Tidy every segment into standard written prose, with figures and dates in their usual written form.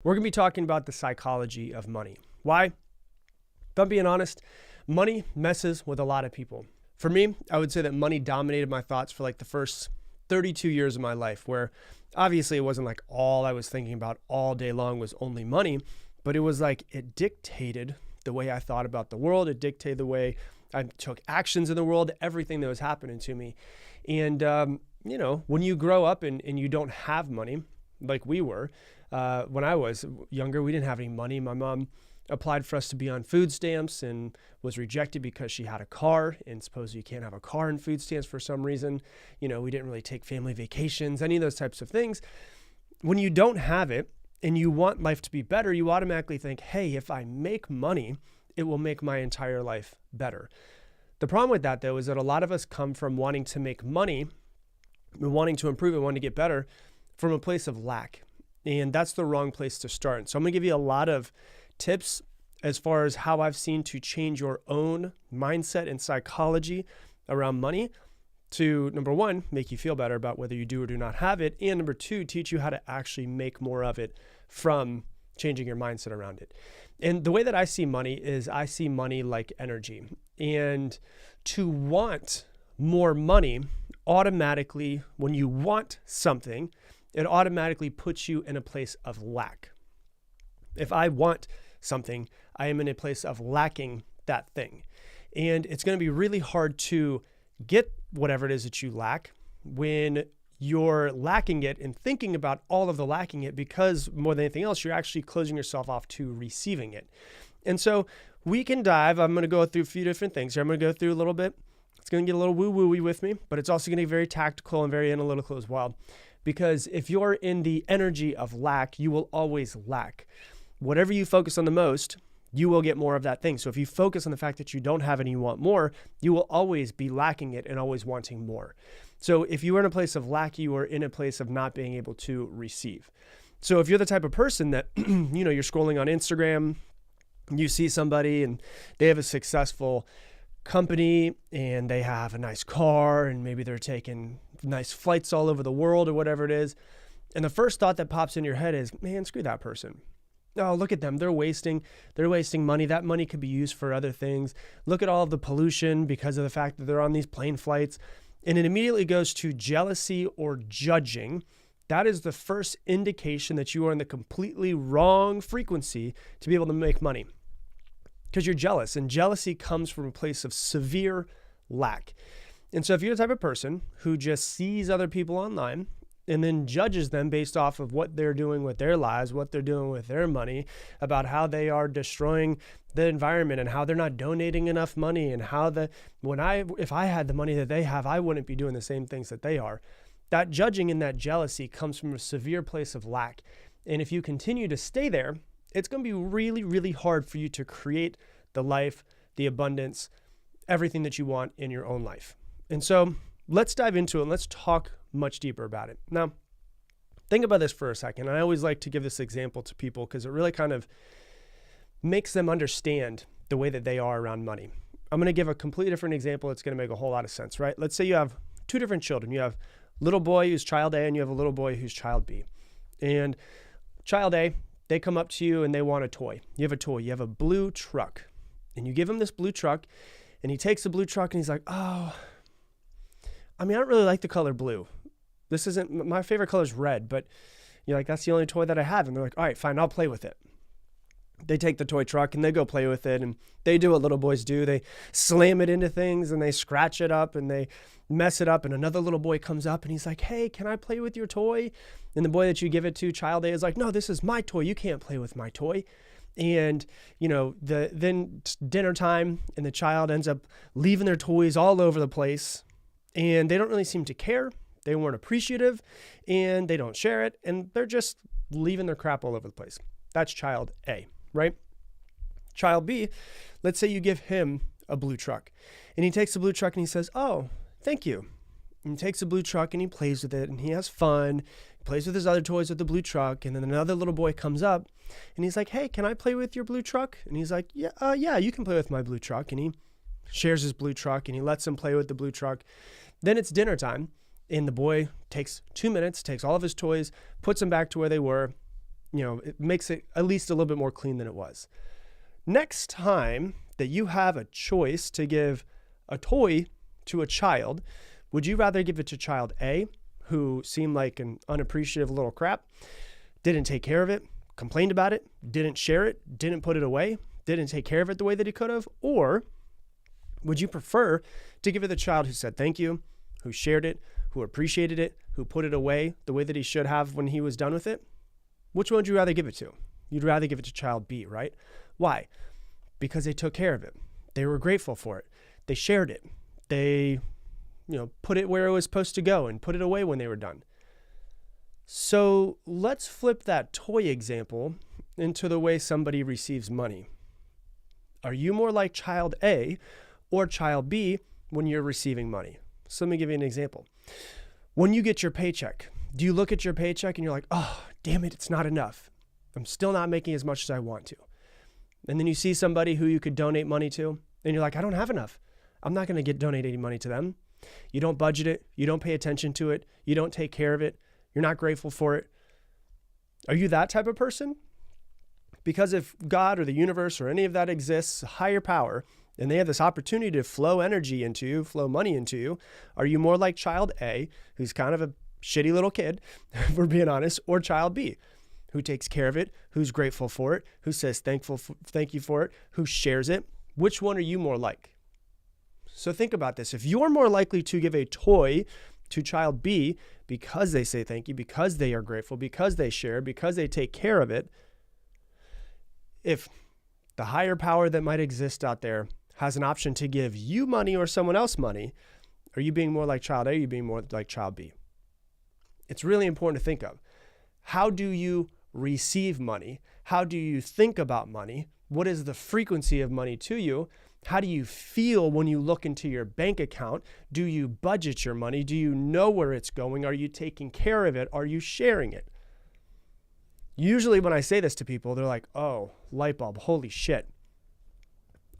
We're going to be talking about the psychology of money. Why? If I'm being honest, money messes with a lot of people. For me, I would say that money dominated my thoughts for like the first 32 years of my life, where obviously it wasn't like all I was thinking about all day long was only money, but it was like it dictated the way I thought about the world. It dictated the way I took actions in the world, everything that was happening to me. And, when you grow up and you don't have money like we were, when I was younger, we didn't have any money. My mom applied for us to be on food stamps and was rejected because she had a car, and suppose you can't have a car and food stamps for some reason. We didn't really take family vacations, any of those types of things. When you don't have it and you want life to be better, you automatically think, hey, if I make money, it will make my entire life better. The problem with that, though, is that a lot of us come from wanting to make money, wanting to improve and wanting to get better from a place of lack. And that's the wrong place to start. So I'm going to give you a lot of tips as far as how I've seen to change your own mindset and psychology around money to, number one, make you feel better about whether you do or do not have it. And number two, teach you how to actually make more of it from changing your mindset around it. And the way that I see money is I see money like energy. And to want more money automatically, when you want something, it automatically puts you in a place of lack. If I want something, I am in a place of lacking that thing. And it's going to be really hard to get whatever it is that you lack when you're lacking it and thinking about all of the lacking it, because more than anything else, you're actually closing yourself off to receiving it. And so we can dive. I'm going to go through a few different things here. I'm going to go through a little bit. It's going to get a little woo-woo-y with me, but it's also going to be very tactical and very analytical as well. Because if you're in the energy of lack, you will always lack. Whatever you focus on the most, you will get more of that thing. So if you focus on the fact that you don't have it and you want more, you will always be lacking it and always wanting more. So if you are in a place of lack, you are in a place of not being able to receive. So if you're the type of person that, you're scrolling on Instagram, you see somebody and they have a successful company and they have a nice car and maybe they're taking nice flights all over the world or whatever it is. And the first thought that pops in your head is, man, screw that person. Oh, look at them. They're wasting money. That money could be used for other things. Look at all of the pollution because of the fact that they're on these plane flights. And it immediately goes to jealousy or judging. That is the first indication that you are in the completely wrong frequency to be able to make money, because you're jealous, and jealousy comes from a place of severe lack. And so if you're the type of person who just sees other people online and then judges them based off of what they're doing with their lives, what they're doing with their money, about how they are destroying the environment and how they're not donating enough money, and how if I had the money that they have, I wouldn't be doing the same things that they are. That judging and that jealousy comes from a severe place of lack. And if you continue to stay there, it's going to be really, really hard for you to create the life, the abundance, everything that you want in your own life. And so let's dive into it and let's talk much deeper about it. Now, think about this for a second. I always like to give this example to people because it really kind of makes them understand the way that they are around money. I'm going to give a completely different example that's going to make a whole lot of sense, right? Let's say you have two different children. You have little boy who's child A and you have a little boy who's child B. And child A, they come up to you and they want a toy. You have a toy. You have a blue truck. And you give him this blue truck and he takes the blue truck and he's like, oh, I don't really like the color blue. This isn't, my favorite color is red, but that's the only toy that I have. And they're like, all right, fine, I'll play with it. They take the toy truck and they go play with it, and they do what little boys do. They slam it into things and they scratch it up and they mess it up. And another little boy comes up and he's like, hey, can I play with your toy? And the boy that you give it to, child A, is like, no, this is my toy. You can't play with my toy. And, then dinner time and the child ends up leaving their toys all over the place, and they don't really seem to care. They weren't appreciative and they don't share it. And they're just leaving their crap all over the place. That's child A, right? Child B, let's say you give him a blue truck and he takes the blue truck and he says, oh, thank you. And he takes the blue truck and he plays with it and he has fun. He plays with his other toys with the blue truck. And then another little boy comes up and he's like, hey, can I play with your blue truck? And he's like, yeah, you can play with my blue truck. And he shares his blue truck and he lets him play with the blue truck. Then it's dinner time and the boy takes 2 minutes, takes all of his toys, puts them back to where they were, it makes it at least a little bit more clean than it was. Next time that you have a choice to give a toy to a child, would you rather give it to child A, who seemed like an unappreciative little crap, didn't take care of it, complained about it, didn't share it, didn't put it away, didn't take care of it the way that he could have? Or would you prefer to give it the child who said thank you, who shared it, who appreciated it, who put it away the way that he should have when he was done with it? Which one would you rather give it to? You'd rather give it to child B, right? Why? Because they took care of it. They were grateful for it. They shared it. They, put it where it was supposed to go and put it away when they were done. So let's flip that toy example into the way somebody receives money. Are you more like child A or child B when you're receiving money? So let me give you an example. When you get your paycheck, do you look at your paycheck and you're like, oh, damn it, it's not enough. I'm still not making as much as I want to. And then you see somebody who you could donate money to, and you're like, I don't have enough. I'm not going to donate any money to them. You don't budget it. You don't pay attention to it. You don't take care of it. You're not grateful for it. Are you that type of person? Because if God or the universe or any of that exists, a higher power, and they have this opportunity to flow energy into you, flow money into you, are you more like child A, who's kind of a shitty little kid, if we're being honest, or child B, who takes care of it, who's grateful for it, who says thank you for it, who shares it? Which one are you more like? So think about this. If you're more likely to give a toy to child B because they say thank you, because they are grateful, because they share, because they take care of it, if the higher power that might exist out there has an option to give you money or someone else money, are you being more like child A? Are you being more like child B? It's really important to think of. How do you receive money? How do you think about money? What is the frequency of money to you? How do you feel when you look into your bank account? Do you budget your money? Do you know where it's going? Are you taking care of it? Are you sharing it? Usually when I say this to people, they're like, oh, light bulb, holy shit.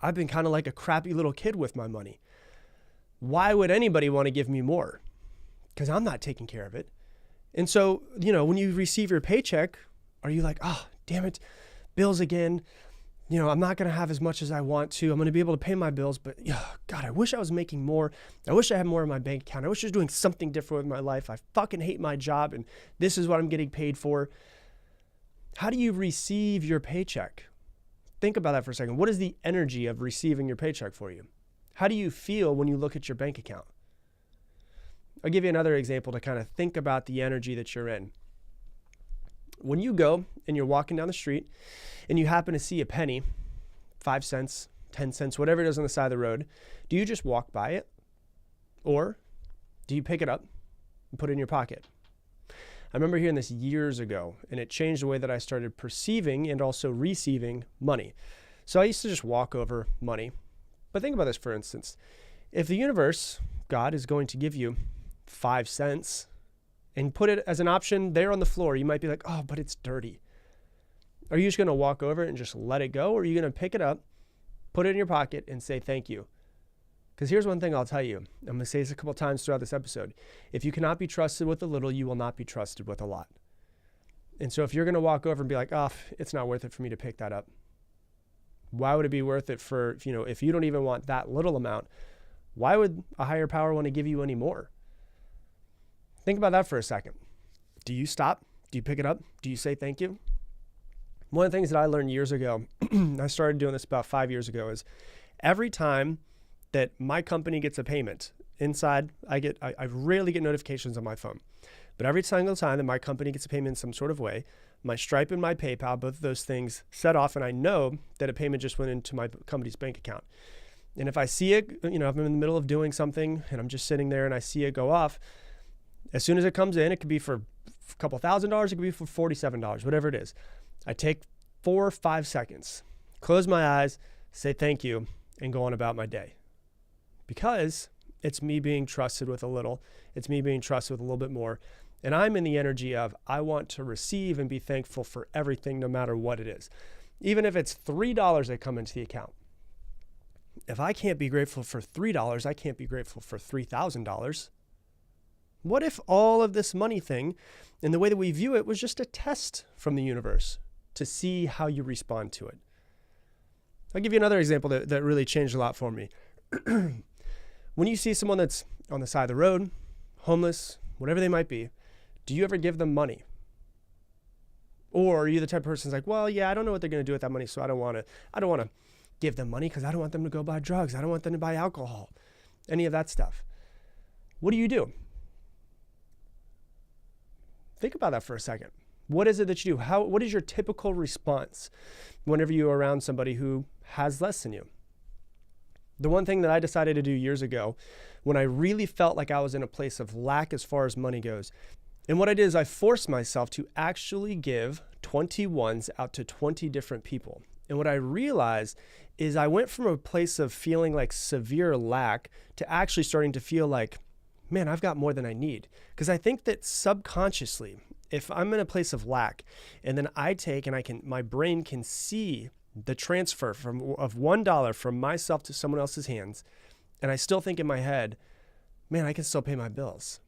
I've been kind of like a crappy little kid with my money. Why would anybody want to give me more? Because I'm not taking care of it. And so, when you receive your paycheck, are you like, oh, damn it, bills again. I'm not going to have as much as I want to. I'm going to be able to pay my bills, but God, I wish I was making more. I wish I had more in my bank account. I wish I was doing something different with my life. I fucking hate my job, and this is what I'm getting paid for. How do you receive your paycheck? Think about that for a second. What is the energy of receiving your paycheck for you? How do you feel when you look at your bank account? I'll give you another example to kind of think about the energy that you're in. When you go and you're walking down the street and you happen to see a penny, 5 cents, 10 cents, whatever it is on the side of the road, do you just walk by it? Or do you pick it up and put it in your pocket? I remember hearing this years ago, and it changed the way that I started perceiving and also receiving money. So I used to just walk over money. But think about this, for instance. If the universe, God, is going to give you 5 cents and put it as an option there on the floor, you might be like, oh, but it's dirty. Are you just going to walk over it and just let it go? Or are you going to pick it up, put it in your pocket, and say thank you? Because here's one thing I'll tell you. I'm going to say this a couple times throughout this episode. If you cannot be trusted with a little, you will not be trusted with a lot. And so if you're going to walk over and be like, oh, it's not worth it for me to pick that up. Why would it be worth it for, if you don't even want that little amount, why would a higher power want to give you any more? Think about that for a second. Do you stop? Do you pick it up? Do you say thank you? One of the things that I learned years ago, I started doing this about 5 years ago, is every time that my company gets a payment inside, I rarely get notifications on my phone, but every single time that my company gets a payment in some sort of way, my Stripe and my PayPal, both of those things set off, and I know that a payment just went into my company's bank account. And if I see it, if I'm in the middle of doing something and I'm just sitting there and I see it go off, as soon as it comes in, it could be for a couple $1,000, it could be for $47, whatever it is. I take 4 or 5 seconds, close my eyes, say thank you, and go on about my day. Because it's me being trusted with a little, it's me being trusted with a little bit more. And I'm in the energy of, I want to receive and be thankful for everything, no matter what it is. Even if it's $3 that come into the account. If I can't be grateful for $3, I can't be grateful for $3,000. What if all of this money thing and the way that we view it was just a test from the universe to see how you respond to it? I'll give you another example that really changed a lot for me. When you see someone that's on the side of the road, homeless, whatever they might be, do you ever give them money? Or are you the type of person who's like, well, yeah, I don't know what they're going to do with that money, so I don't want to give them money because I don't want them to go buy drugs. I don't want them to buy alcohol, any of that stuff. What do? Think about that for a second. What is it that you do? What is your typical response whenever you're around somebody who has less than you? The one thing that I decided to do years ago when I really felt like I was in a place of lack as far as money goes, and what I did is I forced myself to actually give 21s out to 20 different people. And what I realized is I went from a place of feeling like severe lack to actually starting to feel like, man, I've got more than I need. Because I think that subconsciously, if I'm in a place of lack and then I take and my brain can see the transfer of $1 from myself to someone else's hands, and I still think in my head, man, I can still pay my bills.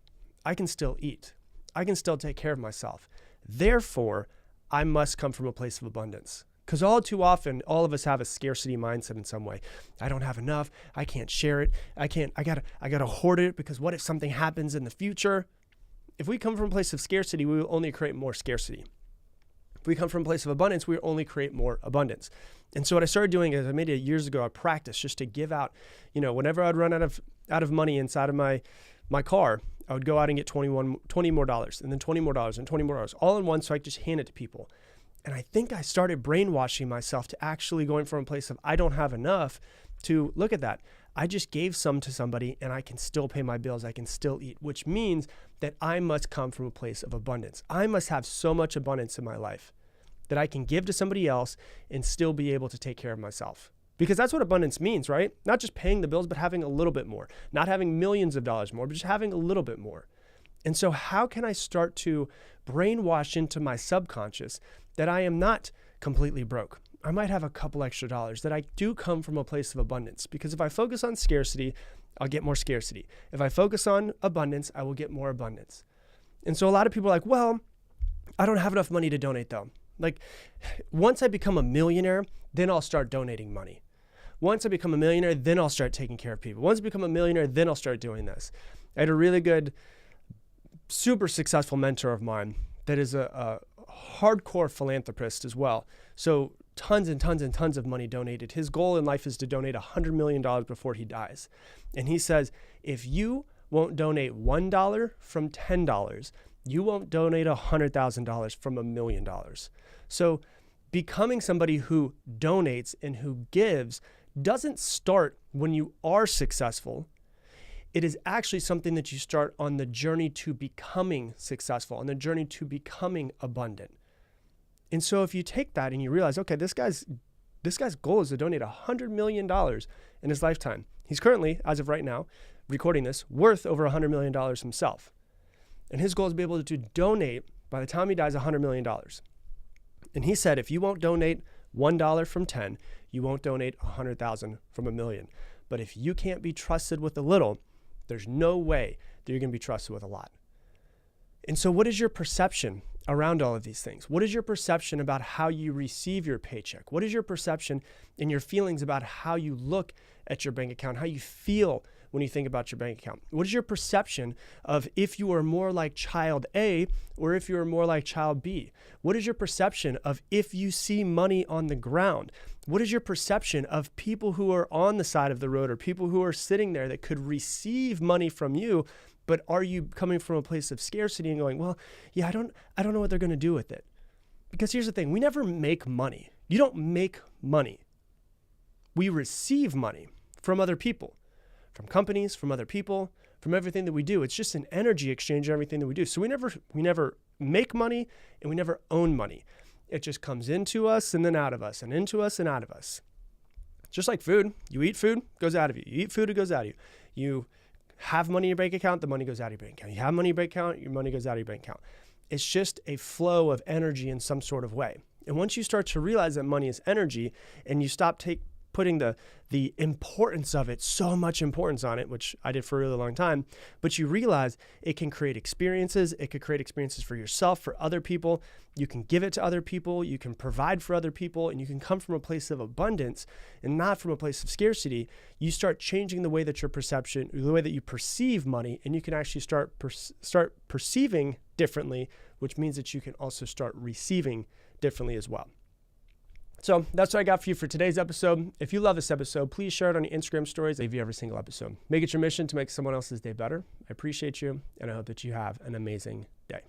I can still eat. I can still take care of myself. Therefore, I must come from a place of abundance. Because all too often, all of us have a scarcity mindset in some way. I don't have enough. I can't share it. I gotta hoard it because what if something happens in the future? If we come from a place of scarcity, we will only create more scarcity. If we come from a place of abundance, we will only create more abundance. And so what I started doing is I made it years ago a practice just to give out, whenever I'd run out of money inside of my car, I would go out and get $20 more, and then $20 more, and $20 more, all in one, so I could just hand it to people. And I think I started brainwashing myself to actually going from a place of I don't have enough to look at that. I just gave some to somebody and I can still pay my bills. I can still eat, which means that I must come from a place of abundance. I must have so much abundance in my life that I can give to somebody else and still be able to take care of myself. Because that's what abundance means, right? Not just paying the bills, but having a little bit more. Not having millions of dollars more, but just having a little bit more. And so how can I start to brainwash into my subconscious that I am not completely broke? I might have a couple extra dollars, that I do come from a place of abundance. Because if I focus on scarcity, I'll get more scarcity. If I focus on abundance, I will get more abundance. And so a lot of people are like, well, I don't have enough money to donate though. Like once I become a millionaire, then I'll start donating money. Once I become a millionaire, then I'll start taking care of people. Once I become a millionaire, then I'll start doing this. I had a really good, super successful mentor of mine that is a hardcore philanthropist as well. So tons and tons and tons of money donated. His goal in life is to donate $100 million before he dies. And he says, if you won't donate $1 from $10, you won't donate $100,000 from $1 million. So becoming somebody who donates and who gives doesn't start when you are successful. It is actually something that you start on the journey to becoming successful, on the journey to becoming abundant. And so if you take that and you realize, okay, this guy's goal is to donate $100 million in his lifetime. He's currently, as of right now, recording this, worth over $100 million himself. And his goal is to be able to donate, by the time he dies, $100 million. And he said, if you won't donate $1 from 10, you won't donate 100,000 from $1 million. But if you can't be trusted with a little, there's no way that you're going to be trusted with a lot. And so what is your perception around all of these things? What is your perception about how you receive your paycheck? What is your perception and your feelings about how you look at your bank account, how you feel when you think about your bank account? What is your perception of if you are more like child A or if you are more like child B? What is your perception of if you see money on the ground? What is your perception of people who are on the side of the road or people who are sitting there that could receive money from you, but are you coming from a place of scarcity and going, well, yeah, I don't know what they're going to do with it? Because here's the thing, we never make money. You don't make money. We receive money from other people, from companies, from other people, from everything that we do. It's just an energy exchange of everything that we do. So we never make money and we never own money. It just comes into us and then out of us and into us and out of us. Just like food, you eat food, it goes out of you. You eat food, it goes out of you. You have money in your bank account, the money goes out of your bank account. You have money in your bank account, your money goes out of your bank account. It's just a flow of energy in some sort of way. And once you start to realize that money is energy and you stop putting the importance of it, so much importance on it, which I did for a really long time, but you realize it can create experiences. It could create experiences for yourself, for other people. You can give it to other people. You can provide for other people, and you can come from a place of abundance and not from a place of scarcity. You start changing the way that your perception, the way that you perceive money, and you can actually start perceiving differently, which means that you can also start receiving differently as well. So that's what I got for you for today's episode. If you love this episode, please share it on your Instagram stories. I leave you every single episode. Make it your mission to make someone else's day better. I appreciate you, and I hope that you have an amazing day.